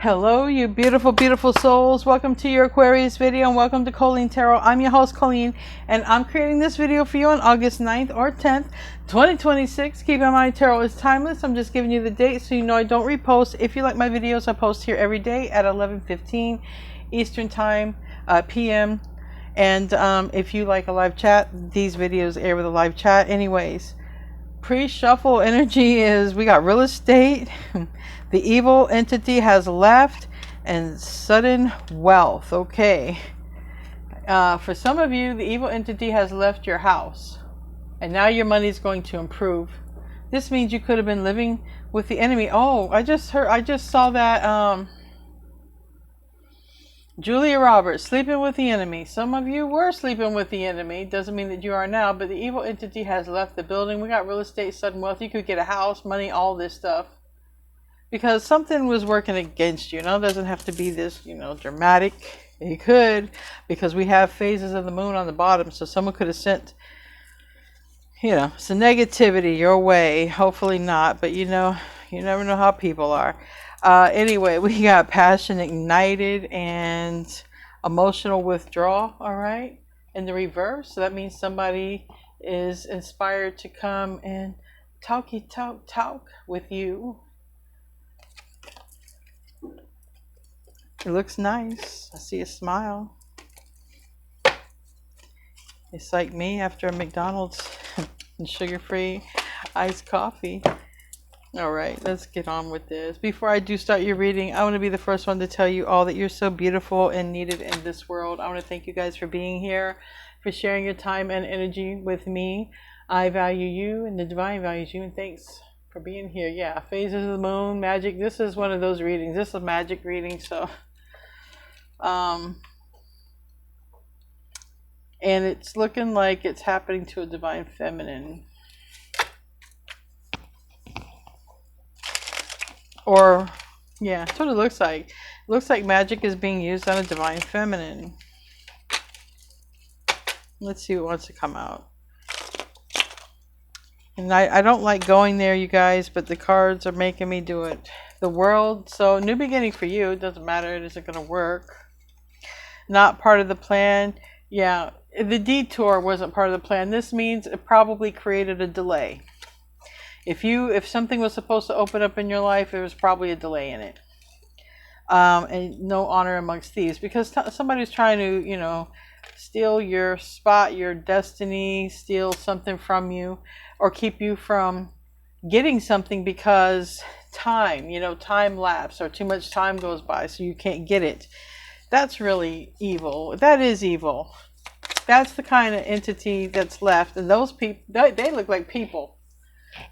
Hello, you beautiful, beautiful souls. Welcome to your Aquarius video and welcome to Colleen Tarot. I'm your host, Colleen, and I'm creating this video for you on August 9th or 10th, 2026. Keep in mind, tarot is timeless. I'm just giving you the date so you know I don't repost. If you like my videos, I post here every day at 11:15 Eastern Time, PM. And if you like a live chat, these videos air with a live chat. Anyways, pre-shuffle energy is we got real estate. The evil entity has left, and sudden wealth. Okay. For some of you, the evil entity has left your house, and now your money is going to improve. This means you could have been living with the enemy. Oh, I just saw that Julia Roberts, sleeping with the enemy. Some of you were sleeping with the enemy. Doesn't mean that you are now, but the evil entity has left the building. We got real estate, sudden wealth. You could get a house, money, all this stuff. Because something was working against you. Now, it doesn't have to be this, dramatic. It could, because we have phases of the moon on the bottom. So someone could have sent, some negativity your way. Hopefully not, but you never know how people are. Anyway, we got passion ignited and emotional withdrawal, all right, in the reverse. So that means somebody is inspired to come and talk with you. It looks nice. I see a smile. It's like me after a McDonald's and sugar-free iced coffee. All right, let's get on with this. Before I do start your reading, I want to be the first one to tell you all that you're so beautiful and needed in this world. I want to thank you guys for being here, for sharing your time and energy with me. I value you and the divine values you, and thanks for being here. Yeah, phases of the moon, magic. This is one of those readings. This is a magic reading, so and it's looking like it's happening to a divine feminine. Or, yeah, that's what it looks like. It looks like magic is being used on a divine feminine. Let's see what wants to come out. And I don't like going there, you guys, but the cards are making me do it. The world, so new beginning for you. It doesn't matter. It isn't going to work. Not part of the plan. Yeah, the detour wasn't part of the plan. This means it probably created a delay. If something was supposed to open up in your life, there was probably a delay in it. And no honor amongst thieves, because somebody's trying to, steal your spot, your destiny, steal something from you, or keep you from getting something because time lapse, or too much time goes by, so you can't get it. That's really evil. That is evil. That's the kind of entity that's left. And those people, they look like people.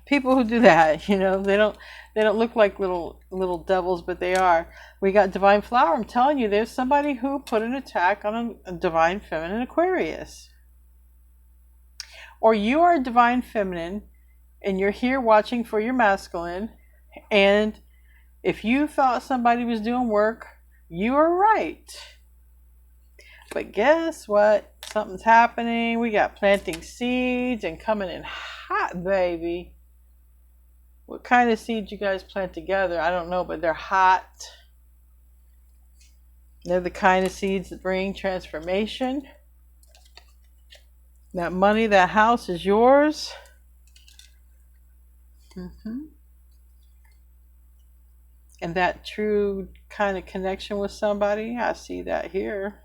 People who do that, they don't look like little devils, but they are. We got divine flower. I'm telling you, there's somebody who put an attack on a divine feminine Aquarius. Or you are a divine feminine and you're here watching for your masculine, and if you thought somebody was doing work, you are right. But guess what? Something's happening. We got planting seeds and coming in hot, baby. What kind of seeds you guys plant together? I don't know, but they're hot. They're the kind of seeds that bring transformation. That money, that house is yours. And that true kind of connection with somebody, I see that here.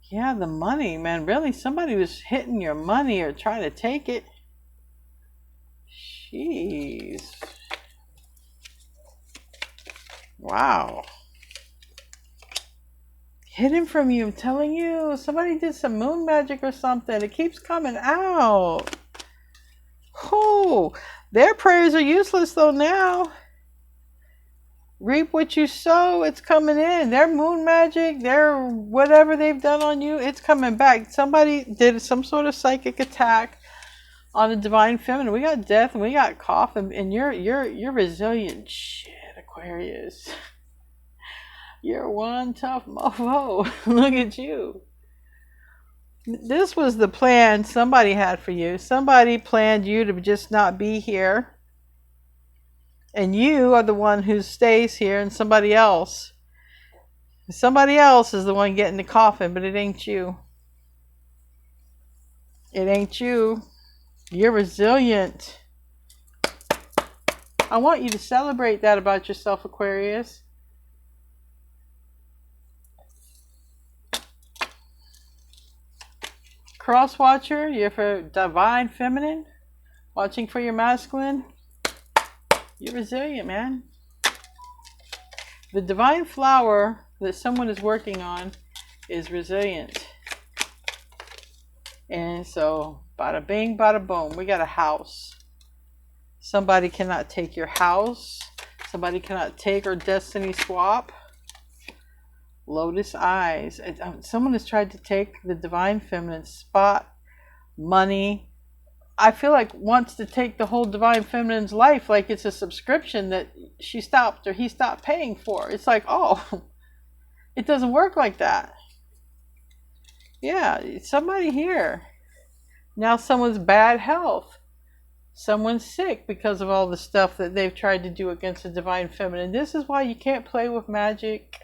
Yeah, the money, man. Really, somebody was hitting your money or trying to take it. Jeez. Wow. Hidden from you, I'm telling you. Somebody did some moon magic or something. It keeps coming out. Oh, their prayers are useless though now. Reap what you sow, it's coming in. Their moon magic, their whatever they've done on you, it's coming back. Somebody did some sort of psychic attack on the divine feminine. We got death and we got cough, and you're resilient. Shit, Aquarius. You're one tough mofo. Look at you. This was the plan somebody had for you. Somebody planned you to just not be here. And you are the one who stays here, and somebody else is the one getting the coffin, but it ain't you. It ain't you. You're resilient. I want you to celebrate that about yourself, Aquarius. Cross watcher, you're for divine feminine. Watching for your masculine. You're resilient, man. The divine flower that someone is working on is resilient. And so, bada bing, bada boom, we got a house. Somebody cannot take your house. Somebody cannot take or destiny swap. Lotus eyes. Someone has tried to take the divine feminine spot, money. I feel like wants to take the whole divine feminine's life like it's a subscription that she stopped or he stopped paying for. It's like, oh, it doesn't work like that. Yeah, somebody here. Now someone's bad health. Someone's sick because of all the stuff that they've tried to do against the divine feminine. This is why you can't play with magic.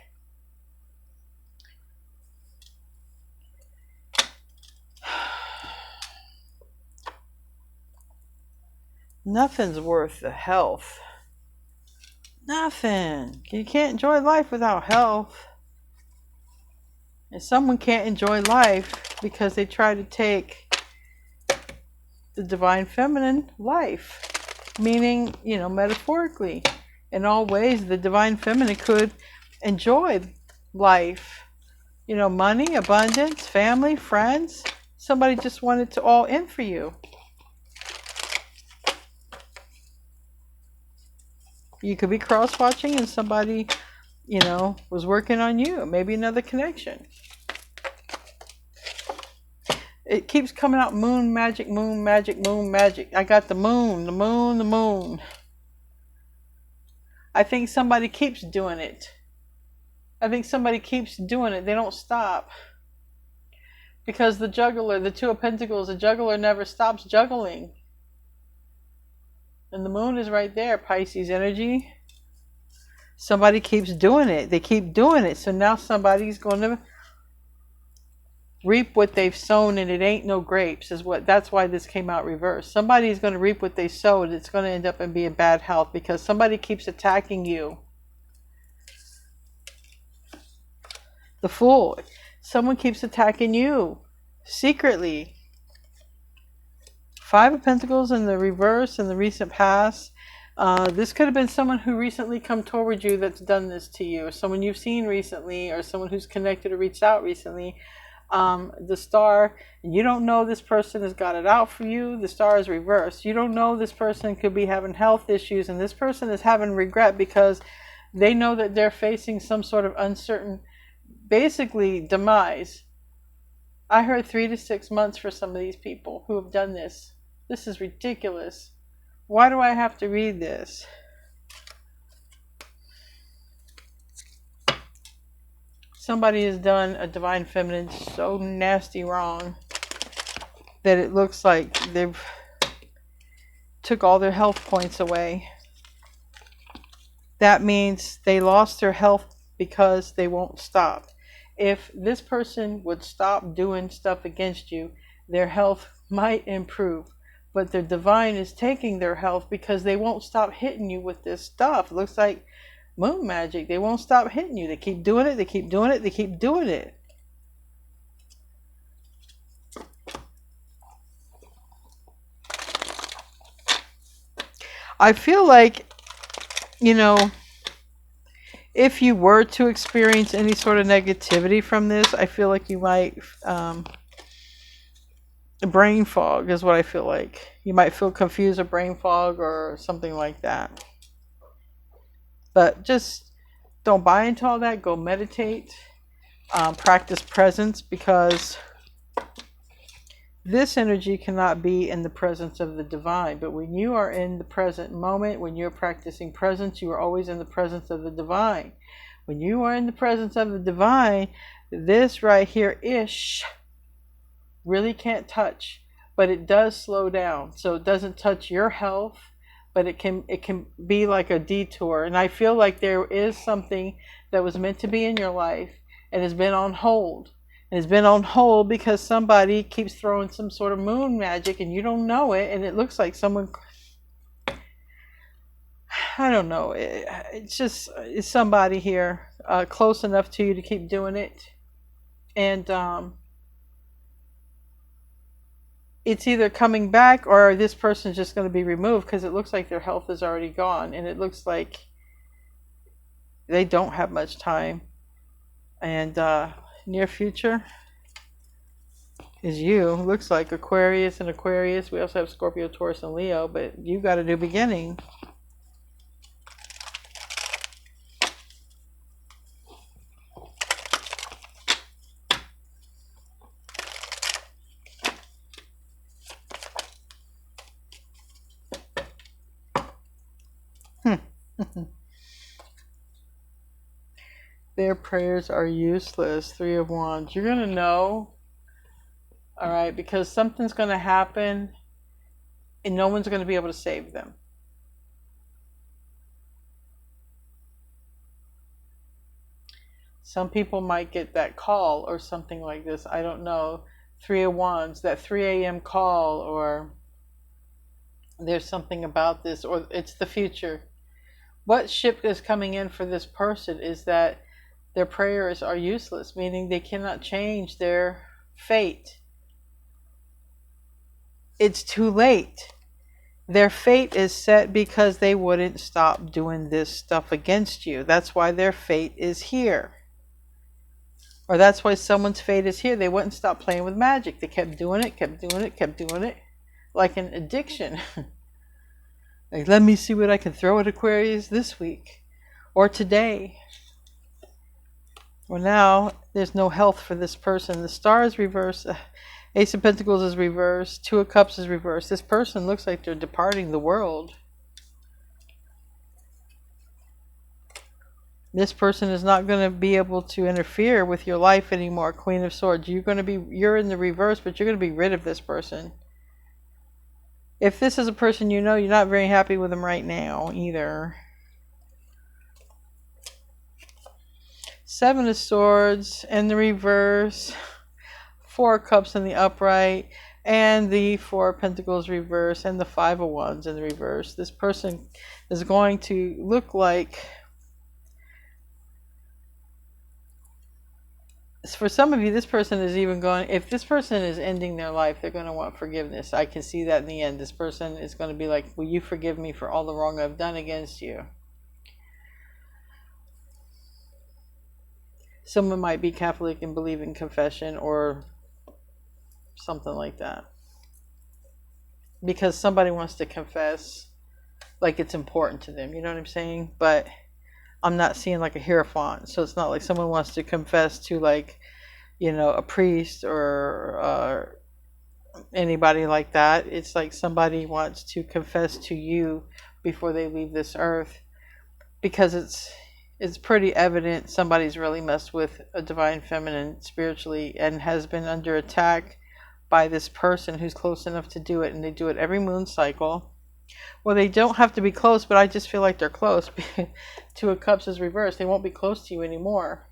Nothing's worth the health. Nothing. You can't enjoy life without health. And someone can't enjoy life because they try to take the divine feminine life. Meaning, metaphorically. In all ways, the divine feminine could enjoy life. Money, abundance, family, friends. Somebody just wanted to all in for you. You could be cross-watching and somebody, was working on you. Maybe another connection. It keeps coming out moon magic, moon magic, moon magic. I got the moon, the moon, the moon. I think somebody keeps doing it. They don't stop. Because the juggler, the Two of Pentacles, the juggler never stops juggling. And the moon is right there, Pisces energy. Somebody keeps doing it. They keep doing it. So now somebody's going to reap what they've sown, and it ain't no grapes. That's why this came out reversed. Somebody's going to reap what they sowed. It's going to end up and be in bad health because somebody keeps attacking you. The Fool. Someone keeps attacking you secretly. Five of Pentacles in the reverse in the recent past. This could have been someone who recently come toward you that's done this to you, or someone you've seen recently, or someone who's connected or reached out recently. The Star, you don't know this person has got it out for you. The Star is reversed. You don't know this person could be having health issues, and this person is having regret because they know that they're facing some sort of uncertain, basically demise. I heard 3 to 6 months for some of these people who have done this. This is ridiculous. Why do I have to read this? Somebody has done a divine feminine so nasty wrong that it looks like they've took all their health points away. That means they lost their health because they won't stop. If this person would stop doing stuff against you, their health might improve. But their divine is taking their health because they won't stop hitting you with this stuff. It looks like moon magic. They won't stop hitting you. They keep doing it. They keep doing it. They keep doing it. I feel like, if you were to experience any sort of negativity from this, I feel like you might... brain fog is what I feel like. You might feel confused or brain fog or something like that. But just don't buy into all that. Go meditate. Practice presence, because this energy cannot be in the presence of the divine. But when you are in the present moment, when you're practicing presence, you are always in the presence of the divine. When you are in the presence of the divine, this right here ish really can't touch, but it does slow down. So it doesn't touch your health, but it can be like a detour. And I feel like there is something that was meant to be in your life and has been on hold. And it's been on hold because somebody keeps throwing some sort of moon magic and you don't know it, and it looks like someone, I don't know, it's somebody here close enough to you to keep doing it. And it's either coming back or this person's just going to be removed, because it looks like their health is already gone, and it looks like they don't have much time. And near future is you. Looks like Aquarius and Aquarius. We also have Scorpio, Taurus, and Leo, but you got a new beginning. Their prayers are useless. Three of Wands. You're going to know, all right, because something's going to happen and no one's going to be able to save them. Some people might get that call or something like this. I don't know. Three of Wands, that 3 a.m. call, or there's something about this, or it's the future. What ship is coming in for this person is that their prayers are useless, meaning they cannot change their fate. It's too late. Their fate is set because they wouldn't stop doing this stuff against you. That's why their fate is here. Or that's why someone's fate is here. They wouldn't stop playing with magic. They kept doing it, kept doing it, kept doing it. Like an addiction. Like, let me see what I can throw at Aquarius this week. Or today. Well, now there's no health for this person. The Star is reversed. Ace of Pentacles is reversed. Two of Cups is reversed. This person looks like they're departing the world. This person is not going to be able to interfere with your life anymore. Queen of Swords. You're in the reverse, but you're going to be rid of this person. If this is a person you know, you're not very happy with them right now either. Seven of Swords in the reverse. Four of Cups in the upright. And the Four of Pentacles reverse. And the Five of Wands in the reverse. This person is going to look like... For some of you, this person is even going... If this person is ending their life, they're going to want forgiveness. I can see that in the end. This person is going to be like, will you forgive me for all the wrong I've done against you? Someone might be Catholic and believe in confession or something like that. Because somebody wants to confess like it's important to them. You know what I'm saying? But I'm not seeing like a hierophant. So it's not like someone wants to confess to, like, you know, a priest or anybody like that. It's like somebody wants to confess to you before they leave this earth. Because it's pretty evident somebody's really messed with a divine feminine spiritually and has been under attack by this person who's close enough to do it. And they do it every moon cycle. Well, they don't have to be close, but I just feel like they're close. Two of Cups is reversed. They won't be close to you anymore.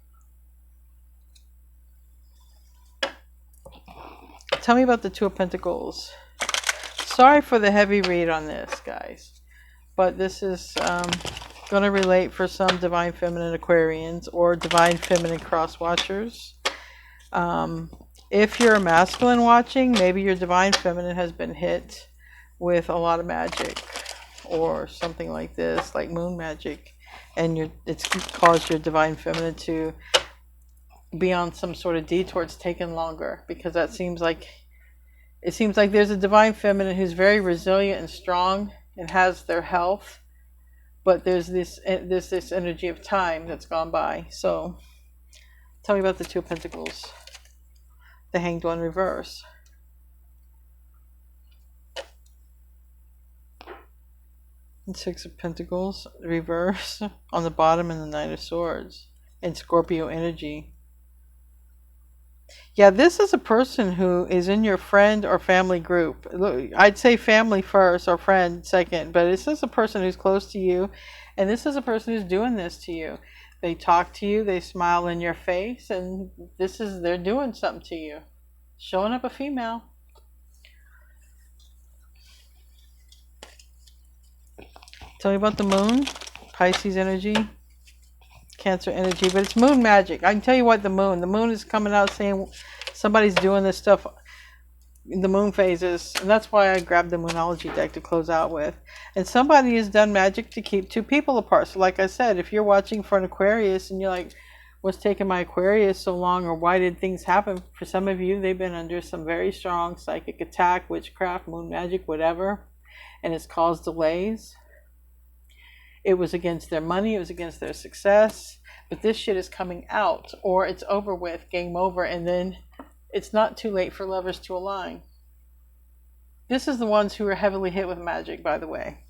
Tell me about the Two of Pentacles. Sorry for the heavy read on this, guys. But this is going to relate for some Divine Feminine Aquarians or Divine Feminine Cross Watchers. If you're a masculine watching, maybe your Divine Feminine has been hit with a lot of magic or something like this, like moon magic, and it's caused your Divine Feminine to be on some sort of detour. It's taken longer because it seems like there's a Divine Feminine who's very resilient and strong and has their health, but there's this energy of time that's gone by. So tell me about the Two of Pentacles, the Hanged One reverse. Six of Pentacles reverse on the bottom, and the Nine of Swords and Scorpio energy. Yeah, this is a person who is in your friend or family group. I'd say family first or friend second, but this is a person who's close to you, and this is a person who's doing this to you. They talk to you, they smile in your face, and they're doing something to you. Showing up a female. Tell me about the moon, Pisces energy, Cancer energy, but it's moon magic. I can tell you what, the moon is coming out saying somebody's doing this stuff in the moon phases, and that's why I grabbed the Moonology deck to close out with. And somebody has done magic to keep two people apart. So like I said, if you're watching for an Aquarius and you're like, what's taking my Aquarius so long, or why did things happen? For some of you, they've been under some very strong psychic attack, witchcraft, moon magic, whatever, and it's caused delays. It was against their money, it was against their success, but this shit is coming out, or it's over with, game over, and then it's not too late for lovers to align. This is the ones who are heavily hit with magic, by the way.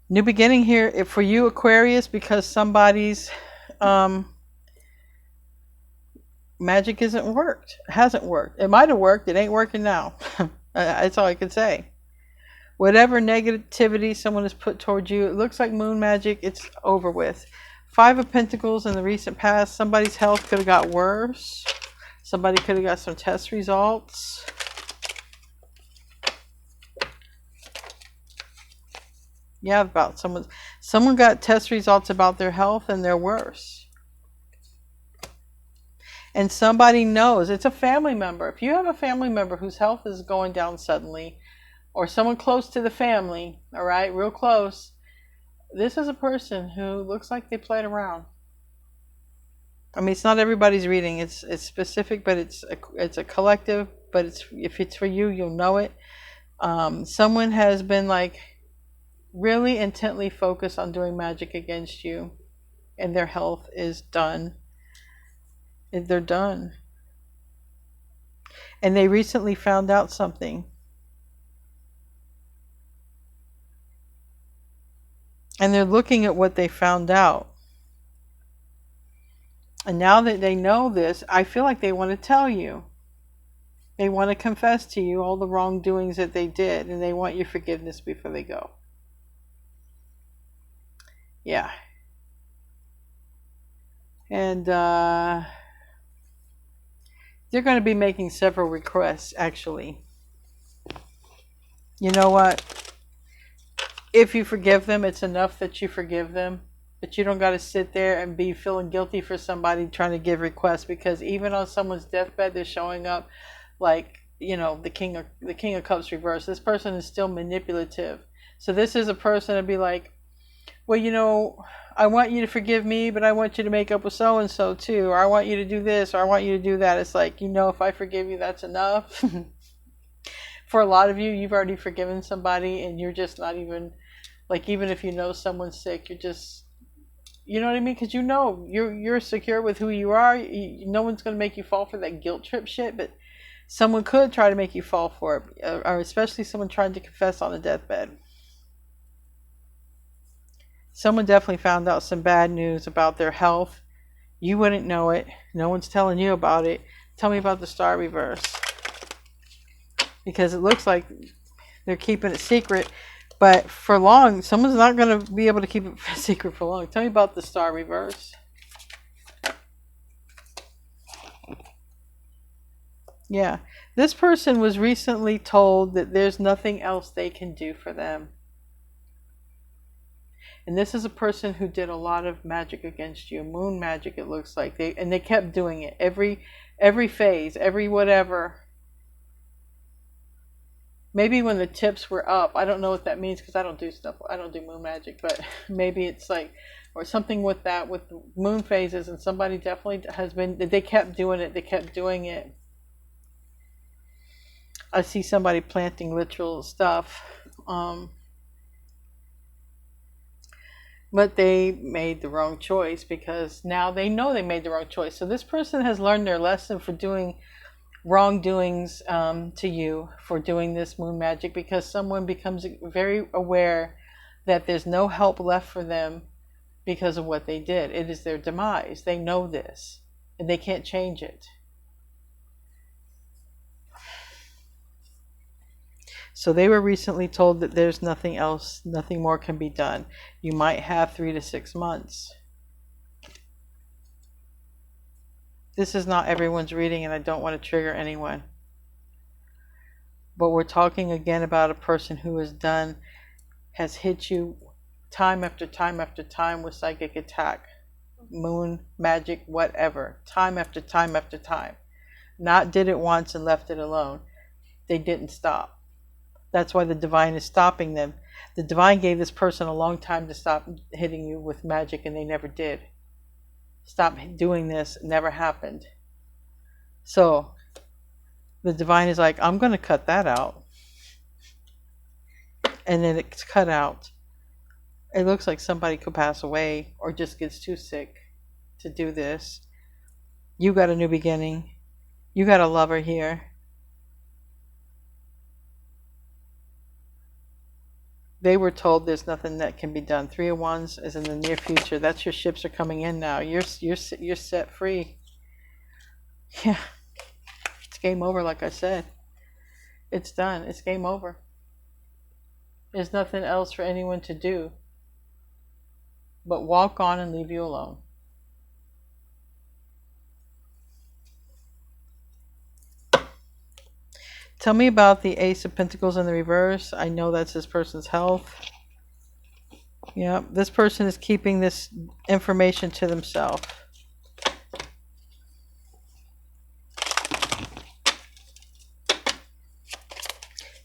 New beginning here for you, Aquarius, because somebody's magic hasn't worked. It might have worked. It ain't working now. That's all I can say. Whatever negativity someone has put towards you, it looks like moon magic, it's over with. 5 of Pentacles in the recent past. Somebody's health could have got worse. Somebody could have got some test results. Yeah, about someone got test results about their health and they're worse. And somebody knows. It's a family member. If you have a family member whose health is going down suddenly, or someone close to the family, all right, real close, this is a person who looks like they played around. I mean, it's not everybody's reading. It's specific, but it's a collective. But if it's for you, you'll know it. Someone has been like really intently focused on doing magic against you, and their health is done. They're done. And they recently found out something. And they're looking at what they found out. And now that they know this, I feel like they want to tell you. They want to confess to you all the wrongdoings that they did. And they want your forgiveness before they go. Yeah. And they're going to be making several requests, actually. You know what? If you forgive them, it's enough that you forgive them. But you don't got to sit there and be feeling guilty for somebody trying to give requests, because even on someone's deathbed, they're showing up like, you know, the King of Cups reversed. This person is still manipulative. So this is a person to be like, well, you know, I want you to forgive me, but I want you to make up with so-and-so too. Or I want you to do this, or I want you to do that. It's like, you know, if I forgive you, that's enough. For a lot of you, you've already forgiven somebody, and you're just not even, like, even if you know someone's sick, you're just, you know what I mean? Because you know, you're secure with who you are. No one's going to make you fall for that guilt trip shit, but someone could try to make you fall for it, or especially someone trying to confess on a deathbed. Someone definitely found out some bad news about their health. You wouldn't know it. No one's telling you about it. Tell me about the star reverse. Because it looks like they're keeping it secret. But for long, someone's not going to be able to keep it secret for long. Tell me about the star reverse. Yeah. This person was recently told that there's nothing else they can do for them. And this is a person who did a lot of magic against you. Moon magic, it looks like. They kept doing it. Every phase, every whatever. Maybe when the tips were up. I don't know what that means, because I don't do stuff. I don't do moon magic. But maybe it's like, or something with that, with the moon phases. And somebody definitely has been, they kept doing it. They kept doing it. I see somebody planting literal stuff. But they made the wrong choice, because now they know they made the wrong choice. So this person has learned their lesson for doing wrongdoings to you, for doing this moon magic, because someone becomes very aware that there's no help left for them because of what they did. It is their demise. They know this. and they can't change it. So they were recently told that there's nothing else, nothing more can be done. You might have 3 to 6 months. This is not everyone's reading, and I don't want to trigger anyone. But we're talking again about a person who has hit you time after time after time with psychic attack, moon, magic, whatever, time after time after time. Not did it once and left it alone. They didn't stop. That's why the divine is stopping them. The divine gave this person a long time to stop hitting you with magic, and they never did. Stop doing this. It never happened. So the divine is like, I'm going to cut that out. And then it's cut out. It looks like somebody could pass away or just gets too sick to do this. You got a new beginning. You got a lover here. They were told there's nothing that can be done. 3 of Wands is in the near future. That's your ships are coming in now. You're set free. Yeah. It's game over, like I said. It's done. It's game over. There's nothing else for anyone to do but walk on and leave you alone. Tell me about the Ace of Pentacles in the reverse. I know that's this person's health. Yeah, this person is keeping this information to themselves.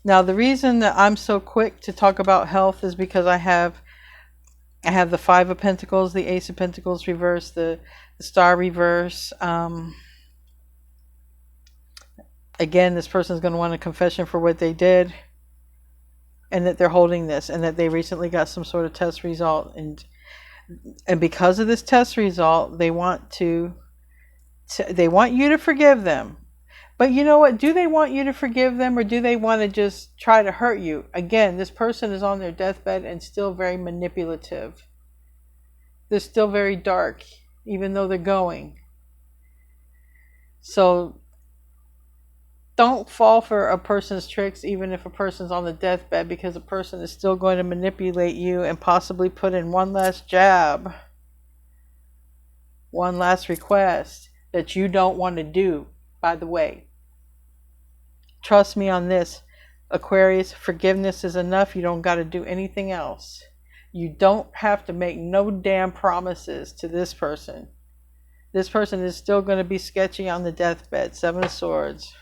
Now, the reason that I'm so quick to talk about health is because I have the 5 of Pentacles, the Ace of Pentacles reverse, the Star reverse. Again, this person is going to want a confession for what they did, and that they're holding this, and that they recently got some sort of test result, and because of this test result, they want you to forgive them. But you know what? Do they want you to forgive them, or do they want to just try to hurt you? Again, this person is on their deathbed and still very manipulative. They're still very dark, even though they're going. So don't fall for a person's tricks, even if a person's on the deathbed, because a person is still going to manipulate you and possibly put in one last jab, one last request that you don't want to do, by the way. Trust me on this, Aquarius. Forgiveness is enough. You don't got to do anything else. You don't have to make no damn promises to this person. This person is still going to be sketchy on the deathbed. 7 of Swords.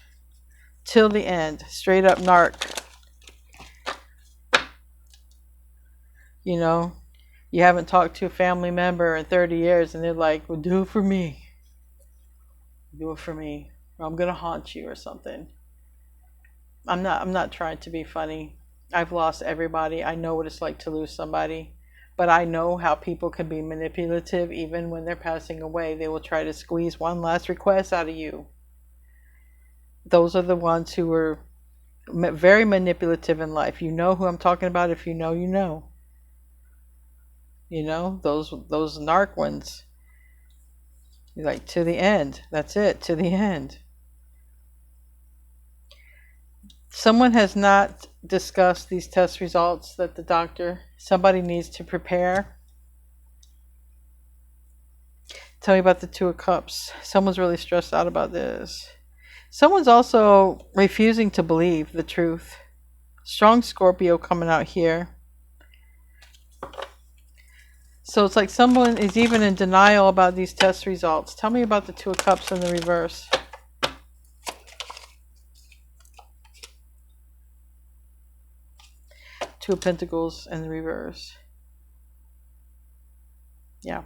Till the end. Straight up narc. You know, you haven't talked to a family member in 30 years and they're like, well, do it for me. Do it for me. Or I'm going to haunt you or something. I'm not trying to be funny. I've lost everybody. I know what it's like to lose somebody. But I know how people can be manipulative even when they're passing away. They will try to squeeze one last request out of you. Those are the ones who were very manipulative in life. You know who I'm talking about. If you know, you know. You know, those narc ones. You're like, to the end. That's it. To the end. Someone has not discussed these test results that the doctor, somebody needs to prepare. Tell me about the 2 of Cups. Someone's really stressed out about this. Someone's also refusing to believe the truth. Strong Scorpio coming out here. So it's like someone is even in denial about these test results. Tell me about the 2 of Cups in the reverse. Two of Pentacles in the reverse. Yeah.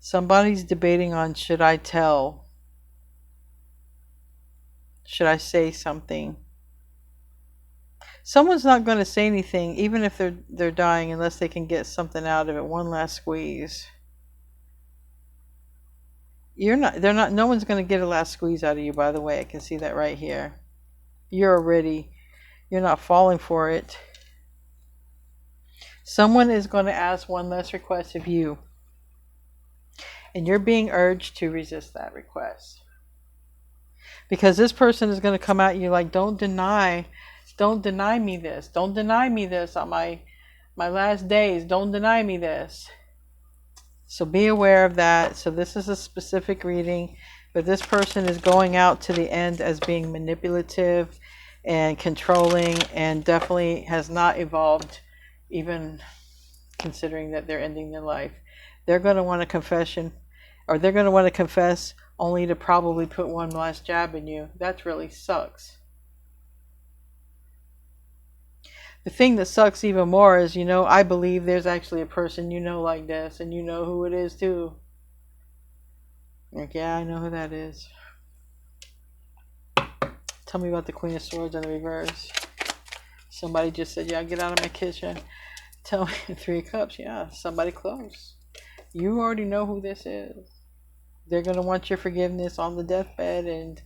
Somebody's debating on, should I tell? Should I say something? Someone's not going to say anything, even if they're dying, unless they can get something out of it. One last squeeze. No one's going to get a last squeeze out of you, by the way. I can see that right here. You're not falling for it. Someone is going to ask one last request of you. And you're being urged to resist that request. Because this person is going to come at you like, don't deny me this. Don't deny me this on my last days. Don't deny me this. So be aware of that. So this is a specific reading, but this person is going out to the end as being manipulative and controlling, and definitely has not evolved, even considering that they're ending their life. They're going to want a confession, or they're going to want to confess only to probably put one last jab in you. That really sucks. The thing that sucks even more is, you know, I believe there's actually a person you know like this, and you know who it is too. Like, yeah, I know who that is. Tell me about the Queen of Swords in the reverse. Somebody just said, yeah, get out of my kitchen. Tell me, Three of Cups, yeah, somebody close. You already know who this is. They're going to want your forgiveness on the deathbed, and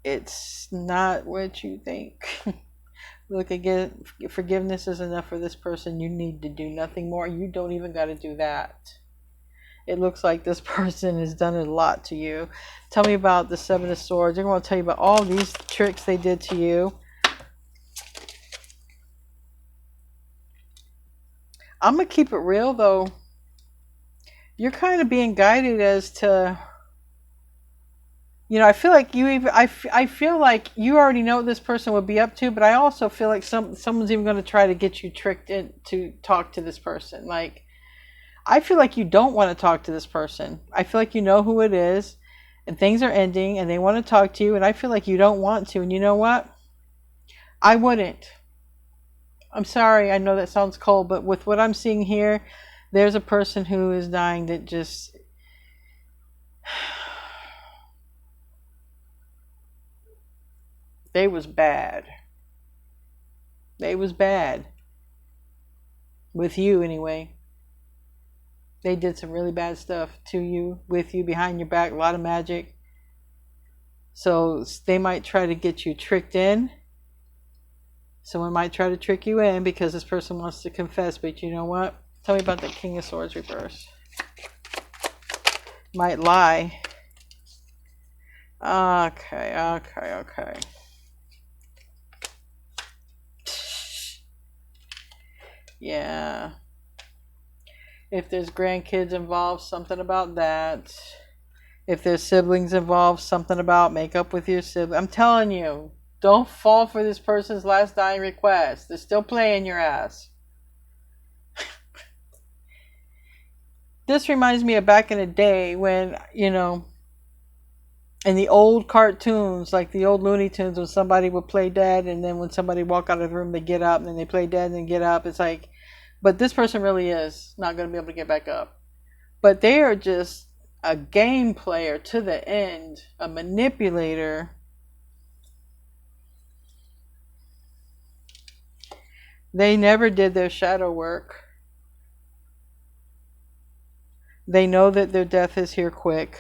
it's not what you think. Look, again, forgiveness is enough for this person. You need to do nothing more. You don't even got to do that. It looks like this person has done a lot to you. Tell me about the Seven of Swords. They're going to tell you about all these tricks they did to you. I'm going to keep it real, though. You're kind of being guided as to, you know, I feel like I feel like you already know what this person would be up to, but I also feel like someone's even going to try to get you tricked in to talk to this person. Like, I feel like you don't want to talk to this person. I feel like you know who it is, and things are ending, and they want to talk to you, and I feel like you don't want to. And you know what? I wouldn't. I'm sorry, I know that sounds cold, but with what I'm seeing here, there's a person who is dying that just... They was bad. They was bad. With you, anyway. They did some really bad stuff to you, with you, behind your back, a lot of magic. So they might try to get you tricked in. Someone might try to trick you in because this person wants to confess, but you know what? Tell me about the King of Swords reverse. Might lie. Okay. Yeah. If there's grandkids involved, something about that. If there's siblings involved, something about make up with your sibling. I'm telling you, don't fall for this person's last dying request. They're still playing your ass. This reminds me of back in the day when, you know, in the old cartoons, like the old Looney Tunes, when somebody would play dead, and then when somebody walk out of the room, they get up, and then they play dead and then get up. It's like, but this person really is not going to be able to get back up. But they are just a game player to the end, a manipulator. They never did their shadow work. They know that their death is here quick,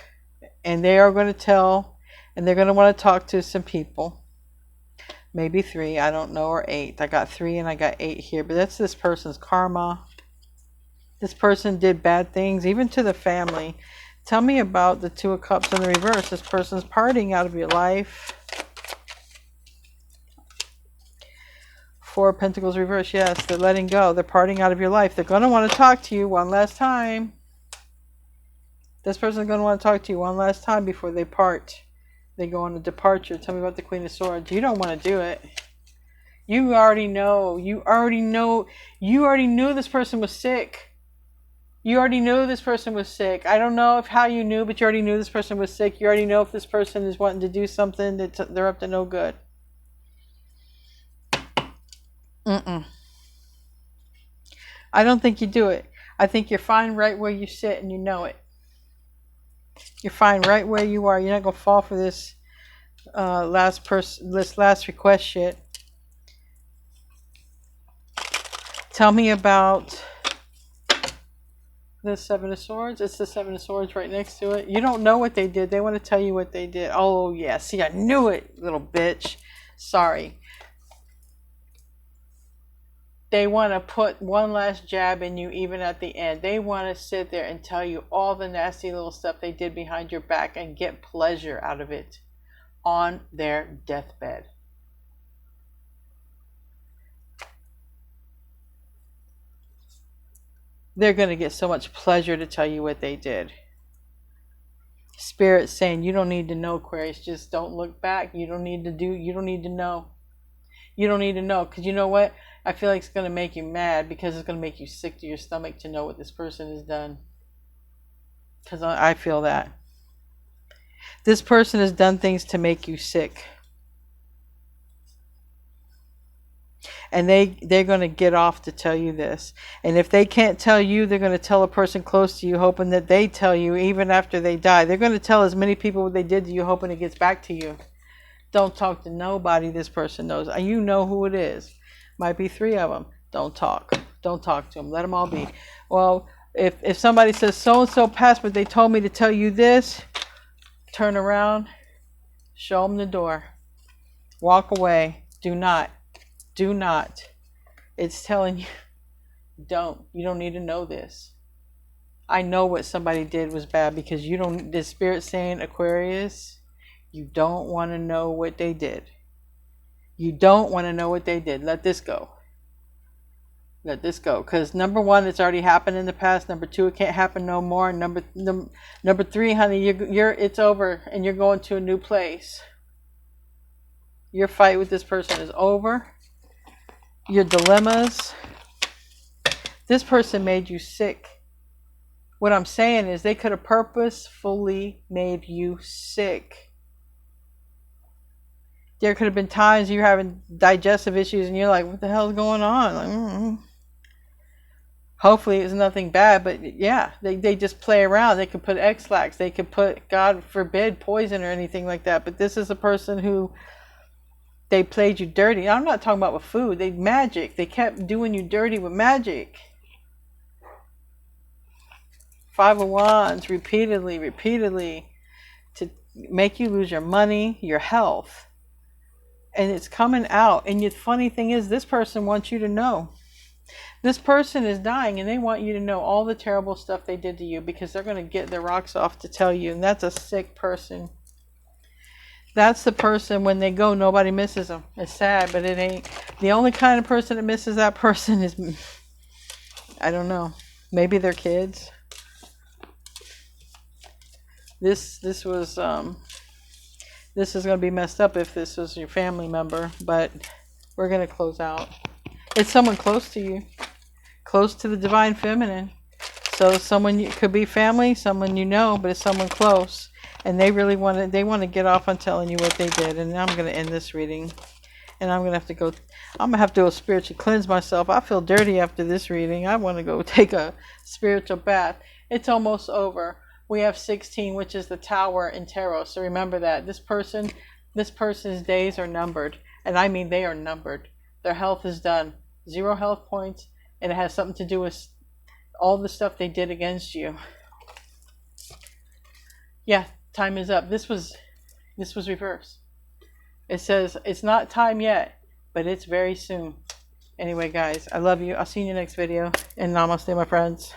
and they are going to tell, and they're going to want to talk to some people. Maybe 3, I don't know, or 8. I got 3 and I got 8 here, but that's this person's karma. This person did bad things, even to the family. Tell me about the Two of Cups in the reverse. This person's partying out of your life. 4 of Pentacles reverse. Yes, they're letting go. They're partying out of your life. They're going to want to talk to you one last time. This person's going to want to talk to you one last time before they part. They go on a departure. Tell me about the Queen of Swords. You don't want to do it. You already know. You already knew this person was sick. You already knew this person was sick. I don't know how you knew, but you already knew this person was sick. You already know if this person is wanting to do something that they're up to no good. I don't think you do it. I think you're fine right where you sit, and you know it. You're fine right where you are. You're not gonna fall for this last request shit. Tell me about the Seven of Swords. It's the Seven of Swords right next to it. You don't know what they did. They want to tell you what they did. Oh yeah, see, I knew it, little bitch. Sorry. They want to put one last jab in you even at the end. They want to sit there and tell you all the nasty little stuff they did behind your back and get pleasure out of it on their deathbed. They're going to get so much pleasure to tell you what they did. Spirit's saying, you don't need to know, Aquarius. Just don't look back. You don't need to know. You don't need to know. Because you know what? I feel like it's going to make you mad, because it's going to make you sick to your stomach to know what this person has done. Because I feel that. This person has done things to make you sick. And they're going to get off to tell you this. And if they can't tell you, they're going to tell a person close to you, hoping that they tell you even after they die. They're going to tell as many people what they did to you, hoping it gets back to you. Don't talk to nobody this person knows. You know who it is. Might be 3 of them. Don't talk. Don't talk to them. Let them all be. Well, if somebody says so-and-so passed, but they told me to tell you this, turn around, show them the door. Walk away. Do not. It's telling you, don't. You don't need to know this. I know what somebody did was bad, because you don't, the Spirit's saying, Aquarius, you don't want to know what they did. You don't want to know what they did. Let this go. Let this go. Because number 1, it's already happened in the past. Number 2, it can't happen no more. Number 3, honey, it's over, and you're going to a new place. Your fight with this person is over. Your dilemmas. This person made you sick. What I'm saying is, they could have purposefully made you sick. There could have been times you're having digestive issues and you're like, what the hell is going on? Like, Hopefully it's nothing bad, but yeah, they just play around. They could put X-Lax, they could put, God forbid, poison or anything like that. But this is a person who, they played you dirty. I'm not talking about with food. They magic. They kept doing you dirty with magic. 5 of Wands, repeatedly, to make you lose your money, your health. And it's coming out. And the funny thing is, this person wants you to know. This person is dying, and they want you to know all the terrible stuff they did to you, because they're going to get their rocks off to tell you. And that's a sick person. That's the person, when they go, nobody misses them. It's sad, but it ain't. The only kind of person that misses that person is, I don't know, maybe their kids. This is going to be messed up if this was your family member, but we're going to close out. It's someone close to you, close to the divine feminine. So someone, could be family, someone you know, but it's someone close. And they really want to get off on telling you what they did. And I'm going to end this reading. And I'm going to have to go spiritually cleanse myself. I feel dirty after this reading. I want to go take a spiritual bath. It's almost over. We have 16, which is the Tower in Tarot. So remember that. This person's days are numbered. And I mean, they are numbered. Their health is done. 0 health points. And it has something to do with all the stuff they did against you. Yeah, time is up. This was reverse. It says, it's not time yet, but it's very soon. Anyway, guys, I love you. I'll see you in the next video. And namaste, my friends.